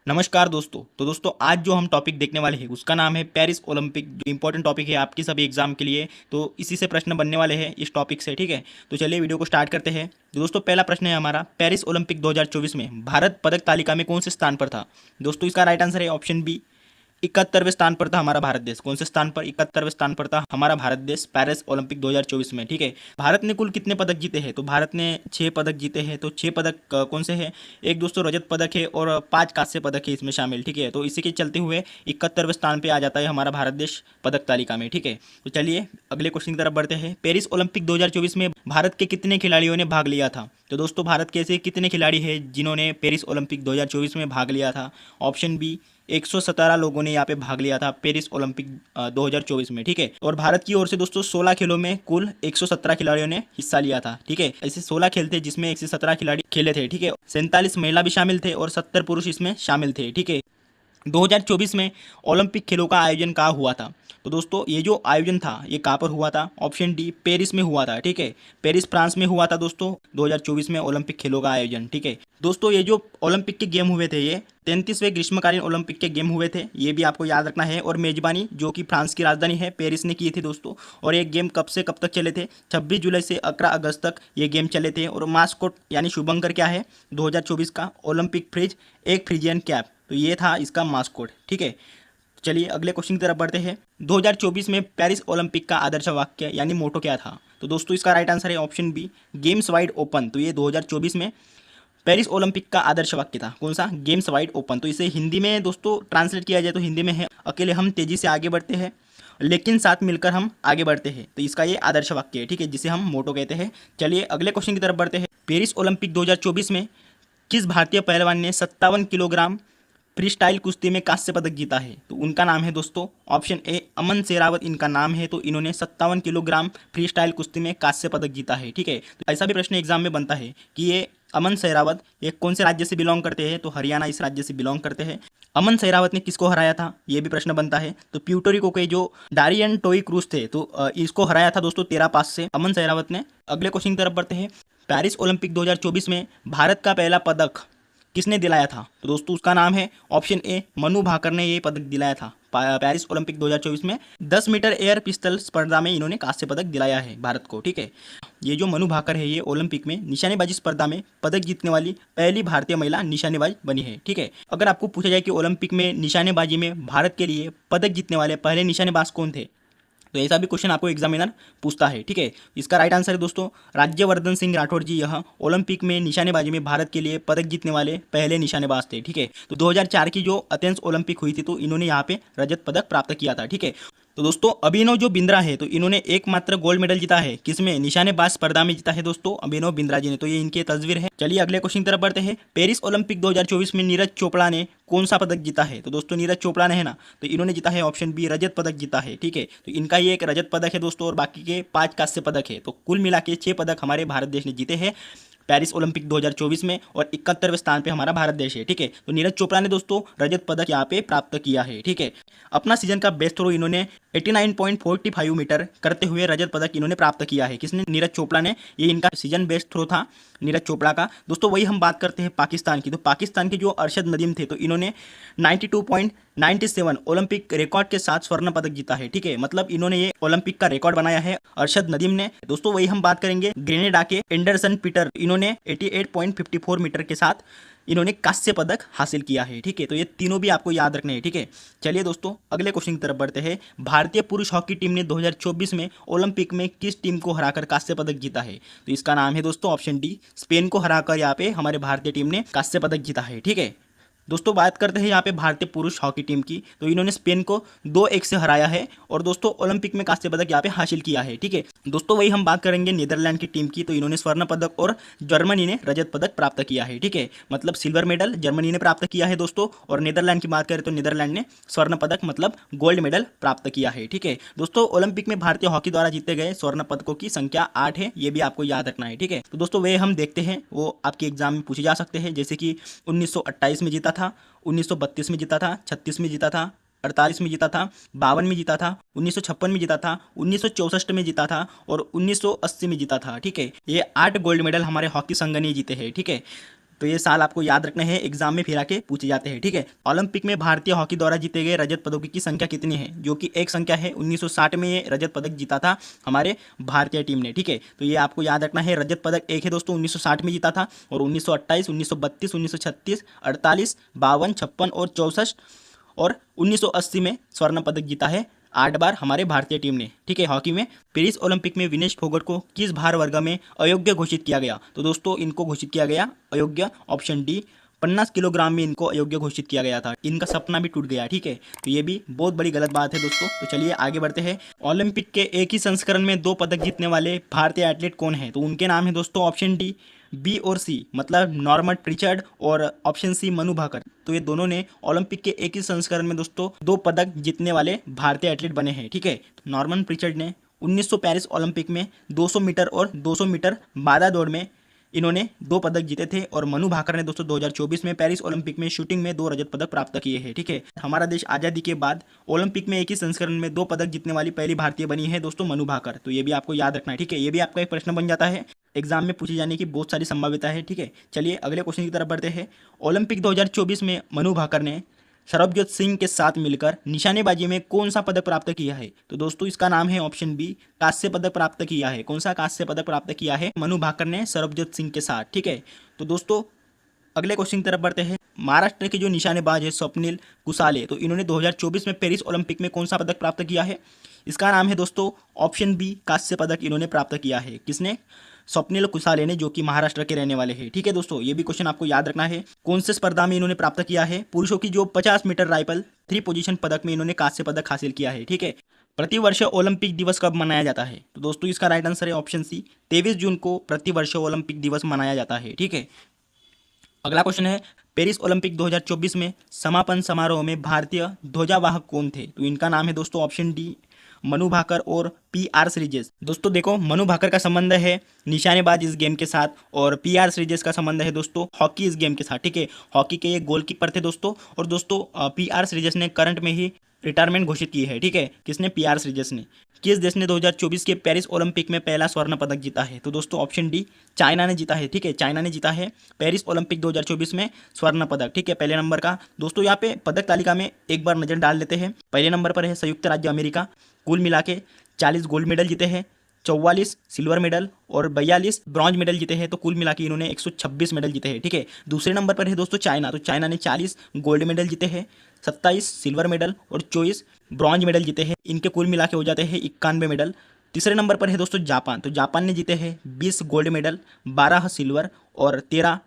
नमस्कार दोस्तों। तो दोस्तों आज जो हम टॉपिक देखने वाले हैं उसका नाम है पेरिस ओलंपिक। जो इंपॉर्टेंट टॉपिक है आपके सभी एग्जाम के लिए, तो इसी से प्रश्न बनने वाले हैं इस टॉपिक से। ठीक है, तो चलिए वीडियो को स्टार्ट करते हैं। तो दोस्तों पहला प्रश्न है हमारा, पेरिस ओलंपिक 2024 में भारत पदक तालिका में कौन से स्थान पर था। दोस्तों इसका राइट आंसर है ऑप्शन बी, 71वें स्थान पर था हमारा भारत देश। कौन से स्थान पर? 71वें स्थान पर था हमारा भारत देश पेरिस ओलंपिक 2024 में। ठीक है, भारत ने कुल कितने पदक जीते हैं? तो भारत ने 6 पदक जीते हैं। तो 6 पदक कौन से हैं? एक दोस्तों रजत पदक है और 5 कांस्य पदक है इसमें शामिल। ठीक है, तो इसी के चलते हुए 71वें स्थान पर आ जाता है हमारा भारत देश पदक तालिका में। ठीक है, तो चलिए अगले क्वेश्चन की तरफ बढ़ते हैं। पेरिस ओलंपिक 2024 में भारत के कितने खिलाड़ियों ने भाग लिया था? तो दोस्तों भारत के ऐसे कितने खिलाड़ी हैं जिन्होंने पेरिस ओलंपिक 2024 में भाग लिया था? ऑप्शन बी, 117 लोगों ने यहाँ पे भाग लिया था पेरिस ओलंपिक 2024 में। ठीक है, और भारत की ओर से दोस्तों 16 खेलों में कुल 117 खिलाड़ियों ने हिस्सा लिया था। ठीक है, ऐसे 16 खेल थे जिसमें 117 खिलाड़ी खेले थे। ठीक है, 47 महिला भी शामिल थे और 70 पुरुष इसमें शामिल थे। ठीक है, 2024 में ओलंपिक खेलों का आयोजन कहाँ हुआ था? तो दोस्तों ये जो आयोजन था ये कहाँ पर हुआ था? ऑप्शन डी, पेरिस में हुआ था। ठीक है, पेरिस फ्रांस में हुआ था दोस्तों 2024 में ओलंपिक खेलों का आयोजन। ठीक है, दोस्तों ये जो ओलंपिक के गेम हुए थे ये 33वें ग्रीष्मकालीन ओलंपिक के गेम हुए थे, ये भी आपको याद रखना है। और मेजबानी जो कि फ्रांस की राजधानी है पेरिस ने की थी दोस्तों। और ये गेम कब से कब तक चले थे? 26 जुलाई से 11 अगस्त तक ये गेम चले थे। और मास्कोट यानी शुभंकर क्या है 2024 का? ओलंपिक फ्रिज, एक फ्रिजियन कैप। तो ये था इसका मास्कोट। ठीक है, चलिए अगले क्वेश्चन की तरफ बढ़ते हैं। 2024 में पेरिस ओलंपिक का आदर्श वाक्य यानी मोटो क्या था? तो दोस्तों इसका राइट आंसर है option B, games wide open. तो ये 2024 में पेरिस ओलंपिक का आदर्श वाक्य था। कौन सा? Games wide open. तो इसे हिंदी में दोस्तों ट्रांसलेट किया जाए तो हिंदी में है, अकेले हम तेजी से आगे बढ़ते हैं लेकिन साथ मिलकर हम आगे बढ़ते हैं। तो इसका ये आदर्श वाक्य है। ठीक है, जिसे हम मोटो कहते हैं। चलिए अगले क्वेश्चन की तरफ बढ़ते हैं। पेरिस ओलंपिक 2024 में किस भारतीय पहलवान ने 57 किलोग्राम फ्री स्टाइल कुश्ती में कांस्य पदक जीता है? तो उनका नाम है दोस्तों ऑप्शन ए, अमन शेरावत इनका नाम है। तो इन्होंने 57 किलोग्राम फ्री स्टाइल कुश्ती में कांस्य पदक जीता है। ठीक है, तो ऐसा भी प्रश्न एग्जाम में बनता है कि ये अमन शेरावत ये कौन से राज्य से बिलोंग करते हैं? तो हरियाणा इस राज्य से बिलोंग करते हैं। अमन शेरावत ने किसको हराया था? ये भी प्रश्न बनता है। तो प्यूटोरिको के जो डारियन टोई क्रूज थे तो इसको हराया था दोस्तों 13 पास से अमन शेरावत ने। अगले क्वेश्चन की तरफ बढ़ते हैं। पेरिस ओलंपिक 2024 में भारत का पहला पदक किसने दिलाया था? तो दोस्तों उसका नाम है ऑप्शन ए, मनु भाकर ने ये पदक दिलाया था। पेरिस ओलंपिक 2024 में 10 मीटर एयर पिस्टल स्पर्धा में इन्होंने कांस्य पदक दिलाया है भारत को। ठीक है, ये जो मनु भाकर है ये ओलंपिक में निशानेबाजी स्पर्धा में पदक जीतने वाली पहली भारतीय महिला निशानेबाज बनी है। ठीक है, अगर आपको पूछा जाए कि ओलंपिक में निशानेबाजी में भारत के लिए पदक जीतने वाले पहले निशानेबाज कौन थे, तो ऐसा भी क्वेश्चन आपको एग्जामिनर पूछता है। ठीक है, इसका राइट आंसर है दोस्तों राज्यवर्धन सिंह राठौर जी। यह ओलंपिक में निशानेबाजी में भारत के लिए पदक जीतने वाले पहले निशानेबाज थे। ठीक है, तो 2004 की जो एथेंस ओलंपिक हुई थी तो इन्होंने यहाँ पे रजत पदक प्राप्त किया था। ठीक है, तो दोस्तों अभिनव जो बिंद्रा है तो इन्होंने एकमात्र गोल्ड मेडल जीता है किसमें? निशानेबाज स्पर्धा में जीता है दोस्तों अभिनव बिंद्रा जी ने। तो ये इनके तस्वीर है। चलिए अगले क्वेश्चन की तरफ बढ़ते हैं। पेरिस ओलंपिक 2024 में नीरज चोपड़ा ने कौन सा पदक जीता है? तो दोस्तों नीरज चोपड़ा ने है ना, तो इन्होंने जीता है ऑप्शन बी, रजत पदक जीता है। ठीक है, तो इनका ये एक रजत पदक है दोस्तों और बाकी के 5 कांस्य पदक है। तो कुल मिला के 6 पदक हमारे भारत देश ने जीते हैं पेरिस ओलंपिक 2024 में और 71वें स्थान पे हमारा भारत देश है। ठीक है, तो नीरज चोपड़ा ने दोस्तों रजत पदक यहाँ पे प्राप्त किया है। ठीक है, अपना सीजन का बेस्ट थ्रो इन्होंने 89.45 मीटर करते हुए रजत पदक इन्होंने प्राप्त किया है। किसने? नीरज चोपड़ा ने। ये इनका सीजन बेस्ट थ्रो था नीरज चोपड़ा का। दोस्तों वही हम बात करते हैं पाकिस्तान की। तो पाकिस्तान के जो अरशद नदीम थे तो इन्होंने 92.97 ओलंपिक रिकॉर्ड के साथ स्वर्ण पदक जीता है। ठीक है, मतलब इन्होंने ये ओलंपिक का रिकॉर्ड बनाया है अरशद नदीम ने। दोस्तों वही हम बात करेंगे ग्रेनेडा के एंडरसन पीटर, इन्होंने 88.54 मीटर के साथ इन्होंने कांस्य पदक हासिल किया है। ठीक है, तो ये तीनों भी आपको याद रखने हैं। ठीक है, चलिए दोस्तों अगले क्वेश्चन की तरफ बढ़ते हैं। भारतीय पुरुष हॉकी टीम ने 2024 में ओलंपिक में किस टीम को हराकर कांस्य पदक जीता है? तो इसका नाम है दोस्तों ऑप्शन डी, स्पेन को हराकर यहाँ पे हमारे भारतीय टीम ने कांस्य पदक जीता है। ठीक है, दोस्तों बात करते हैं यहाँ पे भारतीय पुरुष हॉकी टीम की। तो इन्होंने स्पेन को 2-1 से हराया है और दोस्तों ओलंपिक में कांस्य पदक यहाँ पे हासिल किया है। ठीक है, दोस्तों वही हम बात करेंगे नीदरलैंड की टीम की। तो इन्होंने स्वर्ण पदक और जर्मनी ने रजत पदक प्राप्त किया है। ठीक है, मतलब सिल्वर मेडल जर्मनी ने प्राप्त किया है दोस्तों और नीदरलैंड की बात करें तो नीदरलैंड ने स्वर्ण पदक मतलब गोल्ड मेडल प्राप्त किया है। ठीक है, दोस्तों ओलंपिक में भारतीय हॉकी द्वारा जीते गए स्वर्ण पदकों की संख्या 8 है, ये भी आपको याद रखना है। ठीक है, तो दोस्तों वे हम देखते हैं वो आपके एग्जाम में पूछे जा सकते हैं, जैसे कि 1928 में जीता था, 1932 में जीता था, 36 में जीता था, 48 में जीता था, 52 में जीता था, 1956 में जीता था, 1964 में जीता था और 1980 में जीता था। ठीक है, ये 8 गोल्ड मेडल हमारे हॉकी संघ ने जीते हैं। ठीक है, तो ये साल आपको याद रखना है, एग्जाम में फिर आके पूछे जाते हैं, ठीक है। ओलंपिक में भारतीय हॉकी द्वारा जीते गए रजत पदकों की संख्या कितनी है, जो कि एक संख्या है। 1960 में ये रजत पदक जीता था हमारे भारतीय टीम ने, ठीक है। तो ये आपको याद रखना है, रजत पदक एक है दोस्तों, 1960 में जीता था, और 1928, 1932, 1936, 48, 52, 56 और 64 और 1980 में स्वर्ण पदक जीता है 8 बार हमारे भारतीय टीम ने, ठीक है। हॉकी में पेरिस ओलंपिक में विनेश फोगट को किस भार वर्ग में अयोग्य घोषित किया गया, तो दोस्तों इनको घोषित किया गया अयोग्य, ऑप्शन डी 50 किलोग्राम में इनको अयोग्य घोषित किया गया था। इनका सपना भी टूट गया, ठीक है। तो ये भी बहुत बड़ी गलत बात है दोस्तों। तो चलिए आगे बढ़ते हैं। ओलंपिक के एक ही संस्करण में 2 पदक जीतने वाले भारतीय एथलीट कौन है, तो उनके नाम है दोस्तों ऑप्शन डी बी और सी, मतलब नॉर्मन प्रिचर्ड और ऑप्शन सी मनु भाकर। तो ये दोनों ने ओलंपिक के एक ही संस्करण में दोस्तों 2 पदक जीतने वाले भारतीय एथलीट बने हैं, ठीक है। तो नॉर्मन प्रिचर्ड ने 1900 पेरिस ओलंपिक में 200 मीटर और 200 मीटर बाधा दौड़ में इन्होंने 2 पदक जीते थे, और मनु भाकर ने दोस्तों 2024 में पेरिस ओलंपिक में शूटिंग में 2 रजत पदक प्राप्त किए हैं, ठीक है। हमारा देश आज़ादी के बाद ओलंपिक में एक ही संस्करण में 2 पदक जीतने वाली पहली भारतीय बनी है दोस्तों मनु भाकर। तो ये भी आपको याद रखना है, ठीक है। ये भी आपका एक प्रश्न बन जाता है, एग्जाम में पूछे जाने की बहुत सारी संभाविता है, ठीक है। चलिए अगले क्वेश्चन की तरफ बढ़ते हैं। ओलंपिक 2024 में मनु भाकर ने सरबजोत सिंह के साथ मिलकर निशानेबाजी में कौन सा पदक प्राप्त किया है, तो दोस्तों इसका नाम है ऑप्शन बी कांस्य पदक प्राप्त किया है। कौन सा कांस्य पदक प्राप्त किया है मनु भाकर ने सरबजोत सिंह के साथ, ठीक है। तो दोस्तों अगले क्वेश्चन की तरफ बढ़ते हैं। महाराष्ट्र के जो निशानेबाज है स्वप्निल कुसाले, तो इन्होंने 2024 में पेरिस ओलंपिक में कौन सा पदक प्राप्त किया है, इसका नाम है दोस्तों ऑप्शन बी कांस्य पदक इन्होंने प्राप्त किया है। किसने, स्वप्निल कुसाले ने, जो कि महाराष्ट्र के रहने वाले हैं, ठीक है दोस्तों। ये भी क्वेश्चन आपको याद रखना है, कौन से स्पर्धा में इन्होंने प्राप्त किया है। पुरुषों की जो 50 मीटर राइफल 3 पोजीशन पदक में इन्होंने कांस्य पदक हासिल किया है, ठीक है। प्रतिवर्ष ओलंपिक दिवस कब मनाया जाता है, तो दोस्तों इसका राइट आंसर है ऑप्शन सी 23 जून को प्रतिवर्ष ओलंपिक दिवस मनाया जाता है, ठीक है। अगला क्वेश्चन है, पेरिस ओलंपिक 2024 में समापन समारोह में भारतीय ध्वजावाहक कौन थे, तो इनका नाम है दोस्तों ऑप्शन डी मनु भाकर और पी.आर. श्रीजेश। दोस्तों देखो, मनु भाकर का संबंध है निशानेबाज इस गेम के साथ, और पी.आर. श्रीजेश का संबंध है दोस्तों हॉकी इस गेम के साथ, ठीक है। हॉकी के ये गोलकीपर थे दोस्तों, और दोस्तों पी.आर. श्रीजेश ने करंट में ही रिटायरमेंट घोषित की है, ठीक है। किसने, पी.आर. श्रीजेश ने। किस देश ने 2024 के पेरिस ओलंपिक में पहला स्वर्ण पदक जीता है, तो दोस्तों ऑप्शन डी चाइना ने जीता है, ठीक है। चाइना ने जीता है पेरिस ओलंपिक 2024 में स्वर्ण पदक, ठीक है, पहले नंबर का। दोस्तों यहाँ पे पदक तालिका में एक बार नजर डाल लेते हैं। पहले नंबर पर है संयुक्त राज्य अमेरिका, कुल मिला के 40 गोल्ड मेडल जीते हैं, 44 सिल्वर मेडल और 42 ब्रॉन्ज मेडल जीते हैं। तो कुल मिला के इन्होंने 126 मेडल जीते हैं, ठीक है। दूसरे नंबर पर है दोस्तों चाइना, तो चाइना ने 40 गोल्ड मेडल जीते हैं, 27 सिल्वर मेडल और 24 ब्रॉन्ज मेडल जीते हैं। इनके कुल मिला के हो जाते हैं 91 मेडल। तीसरे नंबर पर है दोस्तों जापान, तो जापान ने जीते हैं 20 गोल्ड मेडल, 12 सिल्वर और 13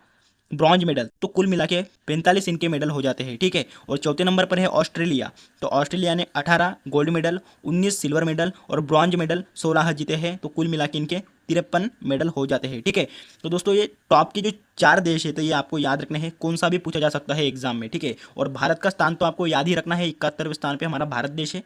ब्रॉन्ज मेडल। तो कुल मिला के 45 इनके मेडल हो जाते हैं, ठीक है। और चौथे नंबर पर है ऑस्ट्रेलिया, तो ऑस्ट्रेलिया ने 18 गोल्ड मेडल, 19 सिल्वर मेडल और ब्रॉन्ज मेडल 16 जीते हैं। तो कुल मिला के इनके 53 मेडल हो जाते हैं, ठीक है। तो दोस्तों ये टॉप के जो 4 देश है, तो ये आपको याद रखने हैं, कौन सा भी पूछा जा सकता है एग्जाम में, ठीक है। और भारत का स्थान तो आपको याद ही रखना है, 71वें स्थान पर हमारा भारत देश है।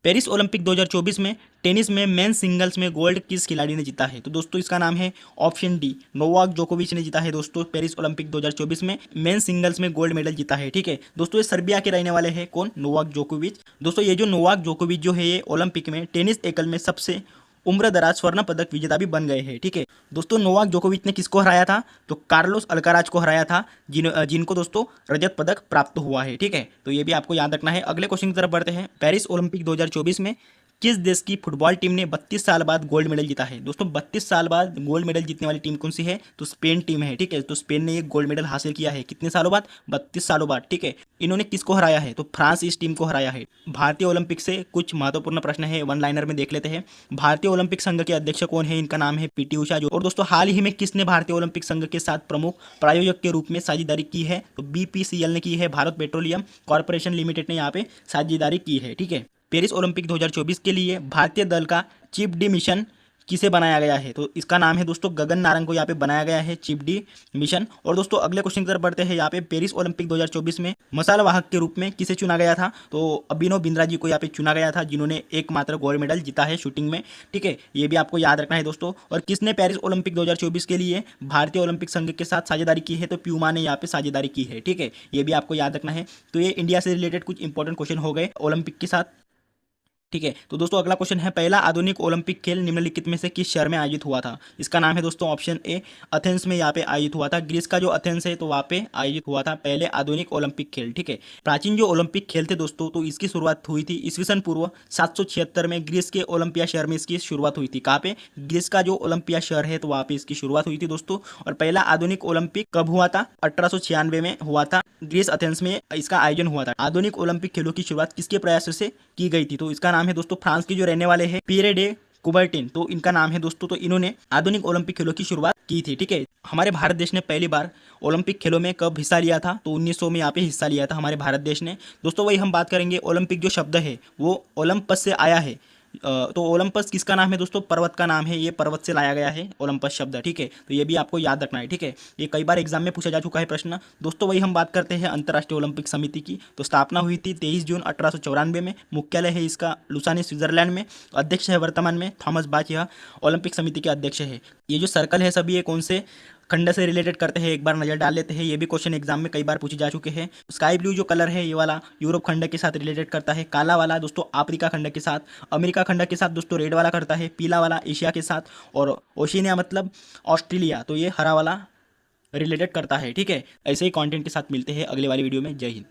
पेरिस ओलंपिक 2024 में टेनिस में मेन सिंगल्स में गोल्ड किस खिलाड़ी ने जीता है, तो दोस्तों इसका नाम है ऑप्शन डी नोवाक जोकोविच ने जीता है दोस्तों। पेरिस ओलंपिक 2024 में मेन सिंगल्स में गोल्ड मेडल जीता है, ठीक है दोस्तों। ये सर्बिया के रहने वाले हैं, कौन, नोवाक जोकोविच। दोस्तों ये जो नोवाक जोकोविच जो है, ये ओलंपिक में टेनिस एकल में सबसे उम्र दराज स्वर्ण पदक विजेता भी बन गए हैं, ठीक है दोस्तों। नोवाक जोकोविच ने किसको हराया था, तो कार्लोस अल्काराज को हराया था, जिनको दोस्तों रजत पदक प्राप्त हुआ है, ठीक है। तो ये भी आपको याद रखना है। अगले क्वेश्चन की तरफ बढ़ते हैं। पेरिस ओलंपिक 2024 में किस देश की फुटबॉल टीम ने 32 साल बाद गोल्ड मेडल जीता है, दोस्तों 32 साल बाद गोल्ड मेडल जीतने वाली टीम कौन सी है, तो स्पेन टीम है, ठीक है। तो स्पेन ने ये गोल्ड मेडल हासिल किया है कितने सालों बाद, 32 सालों बाद, ठीक है। इन्होंने किसको हराया है, तो फ्रांस इस टीम को हराया है। भारतीय ओलंपिक से कुछ महत्वपूर्ण प्रश्न है, वन लाइनर में देख लेते हैं। भारतीय ओलंपिक संघ के अध्यक्ष कौन है, इनका नाम है पी.टी. उषा। और दोस्तों हाल ही में किसने भारतीय ओलंपिक संघ के साथ प्रमुख प्रायोजक के रूप में साझेदारी की है, तो BPCL ने की है, भारत पेट्रोलियम कॉर्पोरेशन लिमिटेड ने यहाँ पे साझेदारी की है, ठीक है। पेरिस ओलंपिक 2024 के लिए भारतीय दल का चीफ डी मिशन किसे बनाया गया है, तो इसका नाम है दोस्तों गगन नारंग को यहाँ पे बनाया गया है चीफ डी मिशन। और दोस्तों अगले क्वेश्चन की तरफ बढ़ते हैं। यहाँ पे पेरिस ओलंपिक 2024 में मसाल वाहक के रूप में किसे चुना गया था, तो अभिनव बिंद्रा जी को यहाँ पे चुना गया था, जिन्होंने एकमात्र गोल्ड मेडल जीता है शूटिंग में, ठीक है। ये भी आपको याद रखना है दोस्तों। और किसने पेरिस ओलंपिक 2024 के लिए भारतीय ओलंपिक संघ के साथ साझेदारी की है, तो प्यूमा ने यहाँ पे साझेदारी की है, ठीक है। ये भी आपको याद रखना है। तो ये इंडिया से रिलेटेड कुछ इंपॉर्टेंट क्वेश्चन हो गए ओलंपिक के साथ। ठीक है। तो दोस्तों अगला क्वेश्चन है, पहला आधुनिक ओलंपिक खेल निम्नलिखित में से किस शहर में आयोजित हुआ था? इसका नाम है दोस्तों ऑप्शन ए एथेंस में यहाँ पे आयोजित हुआ था। ग्रीस का जो एथेंस है तो वहाँ पे आयोजित हुआ था पहले आधुनिक ओलंपिक खेल। ठीक है। प्राचीन जो ओलंपिक खेल थे दोस्तों, तो इसकी शुरुआत हुई थी ईस्वी सन पूर्व 776 में ग्रीस के ओलंपिया शहर में इसकी शुरुआत हुई थी। कहाँ पे? ग्रीस का जो ओलंपिया शहर है तो वहाँ पे इसकी शुरुआत हुई थी दोस्तों। और पहला आधुनिक ओलंपिक कब हुआ था? 1896 में हुआ था, ग्रीस एथेंस में इसका आयोजन हुआ था। आधुनिक ओलंपिक खेलों की शुरुआत किसके प्रयासों से की गई थी? तो इसका नाम है दोस्तों फ्रांस के जो रहने वाले हैं पियरे डे कुबर्टिन, तो इनका नाम है दोस्तों। तो इन्होंने आधुनिक ओलंपिक खेलों की शुरुआत की थी। ठीक है। हमारे भारत देश ने पहली बार ओलंपिक खेलों में कब हिस्सा लिया था? तो 1900 में यहाँ पे हिस्सा लिया था हमारे भारत देश ने। दोस्तों वही हम बात करेंगे, ओलंपिक जो शब्द है वो ओलंपस से आया है। तो ओलंपस किसका नाम है दोस्तों? पर्वत का नाम है, ये पर्वत से लाया गया है ओलंपस शब्द। ठीक है। तो ये भी आपको याद रखना है। ठीक है। ये कई बार एग्जाम में पूछा जा चुका है प्रश्न। दोस्तों वही हम बात करते हैं अंतर्राष्ट्रीय ओलंपिक समिति की। तो स्थापना हुई थी 23 जून 1894 में। मुख्यालय है इसका लुसाने स्विट्जरलैंड में। अध्यक्ष है वर्तमान में थॉमस बाच, यह ओलंपिक समिति के अध्यक्ष है। ये जो सर्कल है सभी ये कौन से खंड से रिलेटेड करते हैं, एक बार नजर डाल लेते हैं। ये भी क्वेश्चन एग्जाम में कई बार पूछे जा चुके हैं। स्काई ब्लू जो कलर है ये वाला यूरोप खंड के साथ रिलेटेड करता है। काला वाला दोस्तों अफ्रीका खंड के साथ, अमेरिका खंड के साथ दोस्तों रेड वाला करता है। पीला वाला एशिया के साथ, और ओशिनिया मतलब ऑस्ट्रेलिया, तो ये हरा वाला रिलेटेड करता है। ठीक है। ऐसे ही कंटेंट के साथ मिलते हैं अगले वाली वीडियो में। जय हिंद।